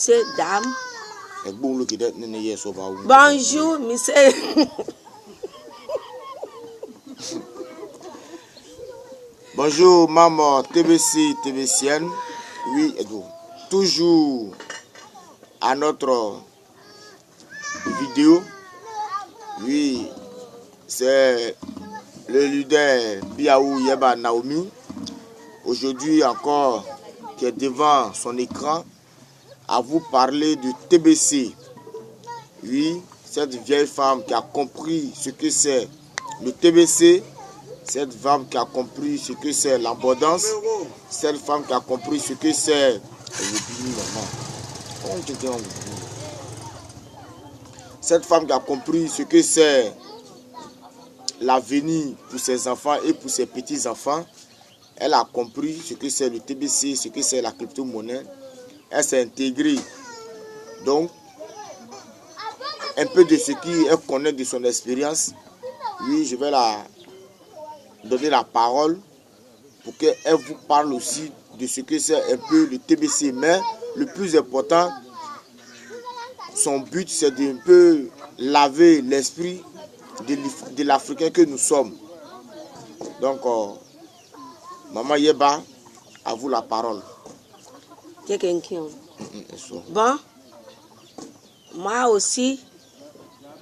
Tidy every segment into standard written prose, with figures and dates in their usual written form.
Dame. Bonjour, monsieur. Bonjour, maman TBC, TBCN. Oui, toujours à notre vidéo. Oui, c'est le leader Biaou Yeba Naomi. Aujourd'hui encore, qui est devant son écran, à vous parler du TBC. Oui, cette vieille femme qui a compris ce que c'est le TBC, cette femme qui a compris ce que c'est l'abondance, cette femme qui a compris ce que c'est cette femme qui a compris ce que c'est l'avenir pour ses enfants et pour ses petits-enfants. Elle a compris ce que c'est le TBC, ce que c'est la crypto-monnaie. Elle s'est intégrée. Donc, un peu de ce qu'elle connaît de son expérience. Oui, je vais la donner la parole pour qu'elle vous parle aussi de ce que c'est un peu le TBC. Mais le plus important, son but, c'est de un peu laver l'esprit de l'Africain que nous sommes. Donc, Maman Yeba, à vous la parole. Bon, moi aussi,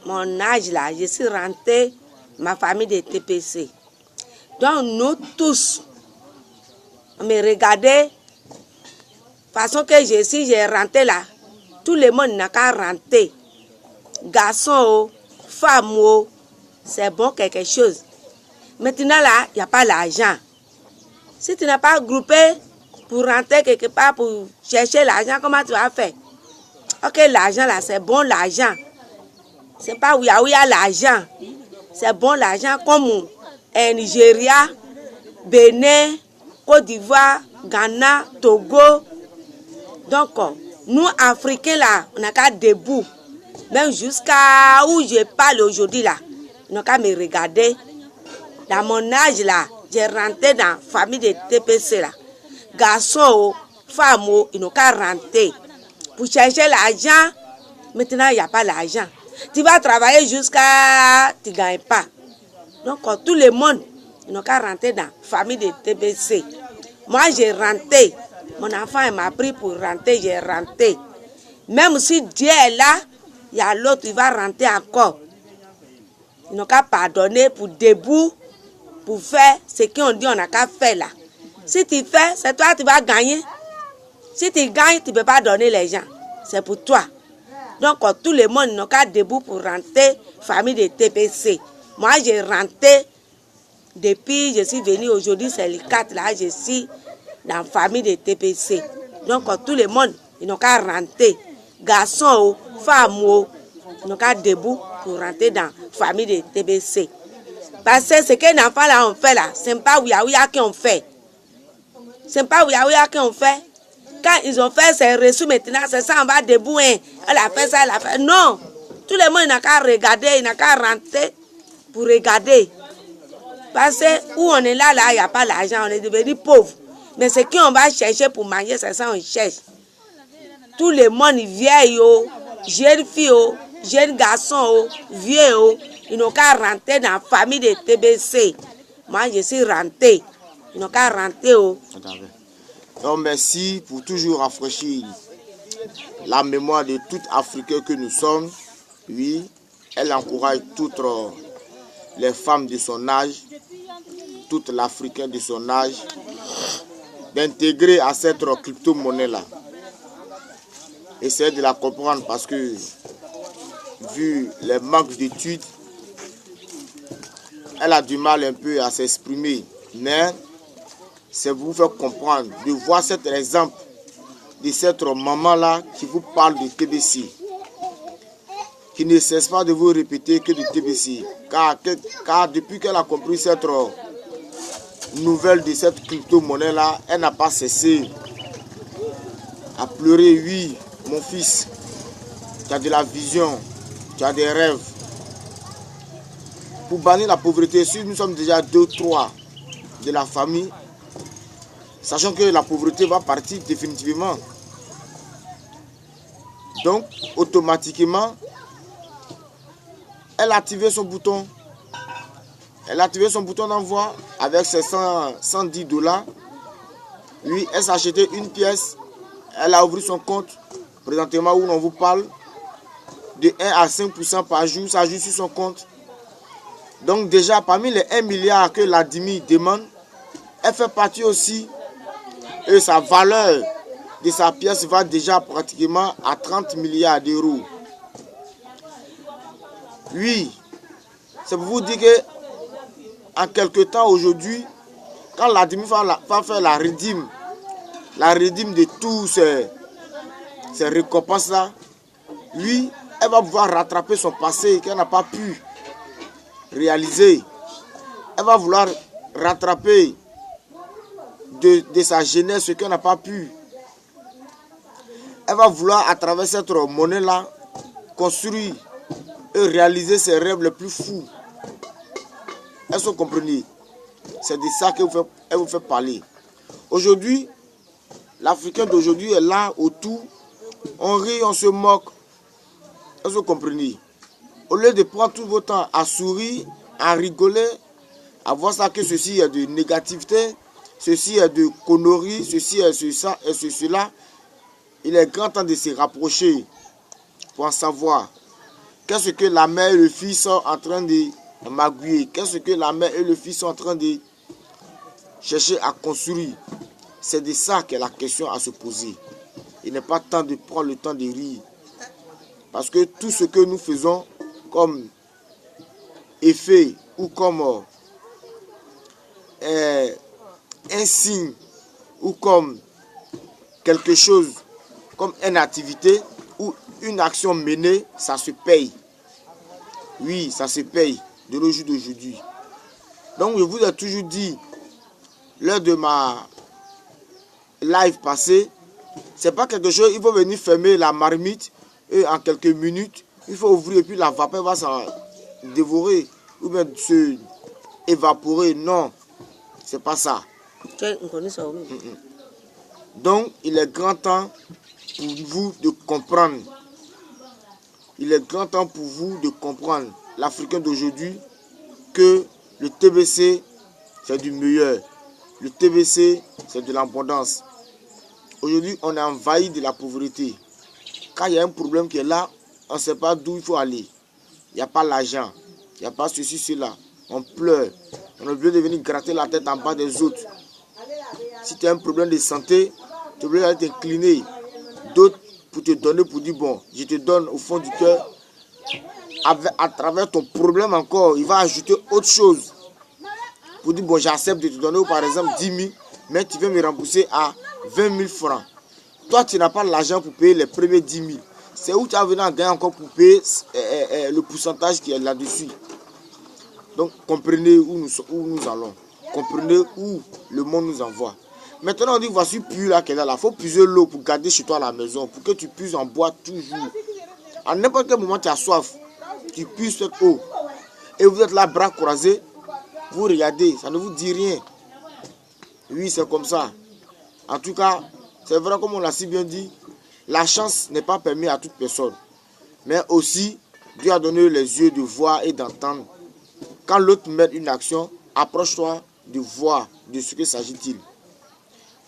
mon âge là, je suis rentrée, ma famille de TPC. Donc nous tous, on me regardait, façon que je suis, j'ai rentré là, tout le monde n'a qu'à rentrer. Garçon, femme, c'est bon quelque chose. Maintenant là, il n'y a pas l'argent. Si tu n'as pas groupé pour rentrer quelque part, pour chercher l'argent, comment tu vas faire? Ok, l'argent là, c'est bon l'argent. C'est pas où il y a l'argent. C'est bon l'argent comme Nigeria, Bénin, Côte d'Ivoire, Ghana, Togo. Donc, nous, Africains là, on n'a qu'à debout. Même jusqu'à où je parle aujourd'hui là, on n'a qu'à me regarder. Dans mon âge là, j'ai rentré dans la famille de TPC là. Garçons, femmes, ils n'ont qu'à rentrer. Pour chercher l'argent, maintenant il n'y a pas l'argent. Tu vas travailler jusqu'à... tu ne gagnes pas. Donc tout le monde, ils n'ont qu'à rentrer dans la famille de TPC. Moi j'ai rentré. Mon enfant m'a pris pour rentrer, j'ai rentré. Même si Dieu est là, il y a l'autre, il va rentrer encore. Ils n'ont qu'à pardonner pour debout, pour faire ce qu'on dit, on n'a qu'à faire là. Si tu fais, c'est toi qui vas gagner. Si tu gagnes, tu ne peux pas donner les gens. C'est pour toi. Donc, tout le monde n'a qu'à debout pour rentrer famille de TPC. Moi, j'ai rentré depuis, je suis venue aujourd'hui, c'est le 4 là, je suis dans la famille de TPC. Donc, tout le monde, ils n'ont qu'à rentrer. Garçons, femmes, ils n'ont qu'à debout pour rentrer dans la famille de TPC. Parce que ce que les enfants là ont fait là, ce n'est pas ouya qui ont fait. Ce n'est pas ouya qui ont fait. Quand ils ont fait ces reçus maintenant, c'est ça, on va debout. Hein. Elle a fait ça, elle a fait. Non. Tout le monde n'a qu'à regarder, il n'a qu'à rentrer pour regarder. Parce que où on est là, il n'y a pas l'argent, on est devenu pauvre. Mais ce qu'on va chercher pour manger, c'est ça on cherche. Tout le monde, vieil, jeune fille, jeune garçon, vieux, ils n'ont qu'à rentrer dans la famille de TBC. Moi, je suis rentré. Ils n'ont qu'à rentrer. Donc, merci pour toujours rafraîchir la mémoire de tout Africain que nous sommes. Oui, elle encourage toutes les femmes de son âge, toute l'Africain de son âge, d'intégrer à cette crypto-monnaie-là. Essayez de la comprendre parce que, vu les manques d'études, elle a du mal un peu à s'exprimer. Mais c'est vous faire comprendre, de voir cet exemple de cette maman-là qui vous parle de TBC, qui ne cesse pas de vous répéter que du TBC. Car depuis qu'elle a compris cette nouvelle de cette crypto-monnaie-là, elle n'a pas cessé à pleurer. Oui, mon fils, tu as de la vision, tu as des rêves. Pour bannir la pauvreté, si nous sommes déjà 2-3 de la famille, sachant que la pauvreté va partir définitivement. Donc, automatiquement, elle a activé son bouton. Elle a activé son bouton d'envoi avec ses 110 $. Oui, elle s'est acheté une pièce. Elle a ouvert son compte. Présentement, où on vous parle, de 1 à 5% par jour, ça joue sur son compte. Donc déjà, parmi les 1 milliard que la DIMI demande, elle fait partie aussi, et sa valeur de sa pièce va déjà pratiquement à 30 milliards d'euros. Oui, c'est pour vous dire que en quelque temps aujourd'hui, quand la DIMI va faire la rédime de tous ces récompenses-là, oui, elle va pouvoir rattraper son passé qu'elle n'a pas pu réaliser. Elle va vouloir rattraper de sa jeunesse ce qu'elle n'a pas pu. Elle va vouloir, à travers cette monnaie-là, construire et réaliser ses rêves les plus fous. Est-ce que vous comprenez? C'est de ça qu'elle vous fait parler. Aujourd'hui, l'Africain d'aujourd'hui est là autour. On rit, on se moque. Est-ce que vous comprenez? Au lieu de prendre tout votre temps à sourire, à rigoler, à voir ça que ceci est de négativité, ceci est de conneries, ceci est ça et cela, il est grand temps de se rapprocher pour en savoir qu'est-ce que la mère et le fils sont en train de magouiller, qu'est-ce que la mère et le fils sont en train de chercher à construire. C'est de ça qu'est la question à se poser. Il n'est pas temps de prendre le temps de rire. Parce que tout ce que nous faisons comme effet ou comme un signe ou comme quelque chose, comme une activité ou une action menée, ça se paye. Oui, ça se paye de nos jours d'aujourd'hui. Donc je vous ai toujours dit, lors de ma live passée, c'est pas quelque chose, il faut venir fermer la marmite et en quelques minutes, il faut ouvrir et puis la vapeur va s'en dévorer ou bien se évaporer. Non, c'est pas ça. Donc, il est grand temps pour vous de comprendre. Il est grand temps pour vous de comprendre, l'Africain d'aujourd'hui, que le TBC, c'est du meilleur. Le TBC, c'est de l'abondance. Aujourd'hui, on est envahi de la pauvreté. Quand il y a un problème qui est là, on ne sait pas d'où il faut aller. Il n'y a pas l'argent, il n'y a pas ceci, cela. On pleure. On est obligé de venir gratter la tête en bas des autres. Si tu as un problème de santé, tu es obligé d'aller t'incliner. D'autres pour te donner, pour dire, bon, je te donne au fond du cœur. À travers ton problème encore, il va ajouter autre chose. Pour dire, bon, j'accepte de te donner, par exemple, 10 000, mais tu veux me rembourser à 20 000 francs. Toi, tu n'as pas l'argent pour payer les premiers 10 000. C'est où tu as venu en gagner encore pour payer le pourcentage qui est là-dessus. Donc, comprenez où nous allons. Comprenez où le monde nous envoie. Maintenant, on dit, voici puits là qu'elle est là. Il faut puiser l'eau pour garder chez toi à la maison. Pour que tu puisses en boire toujours. À n'importe quel moment, tu as soif. Tu puisses cette eau. Et vous êtes là, bras croisés. Vous regardez, ça ne vous dit rien. Oui, c'est comme ça. En tout cas, c'est vrai, comme on l'a si bien dit, la chance n'est pas permise à toute personne. Mais aussi, Dieu a donné les yeux de voir et d'entendre. Quand l'autre met une action, approche-toi de voir de ce que s'agit-il.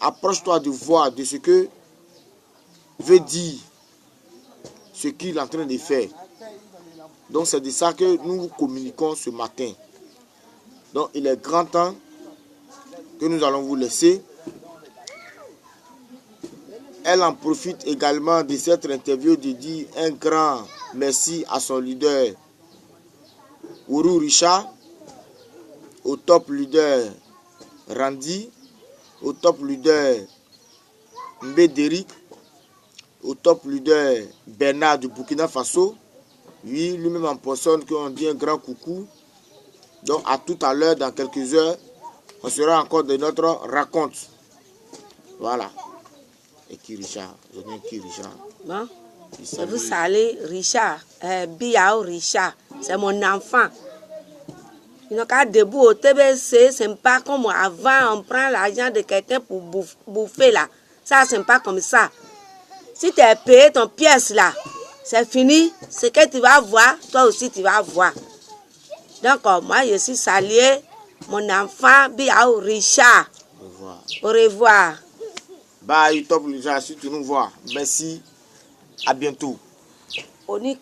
Approche-toi de voir de ce que veut dire ce qu'il est en train de faire. Donc c'est de ça que nous communiquons ce matin. Donc il est grand temps que nous allons vous laisser. Elle en profite également de cette interview de dire un grand merci à son leader, Ourou Richard, au top leader Randy, au top leader Mbédéric, au top leader Bernard du Burkina Faso. Oui, lui-même en personne, qu'on dit un grand coucou. Donc à tout à l'heure, dans quelques heures, on sera encore de notre raconte. Voilà. Et qui Richard? Je dis qui Richard? Bon, je vous salue Richard, Biao Richard, c'est mon enfant. Il n'a qu'à debout au TBC, c'est pas comme avant, on prend l'argent de quelqu'un pour bouffer là. Ça, c'est pas comme ça. Si tu as payé ton pièce là, c'est fini. Ce que tu vas voir, toi aussi tu vas voir. Donc, moi, je suis salué. Mon enfant, Biao Richard. Au revoir. Au revoir. Bye, top, les gens, si tu nous vois. Merci. À bientôt. On y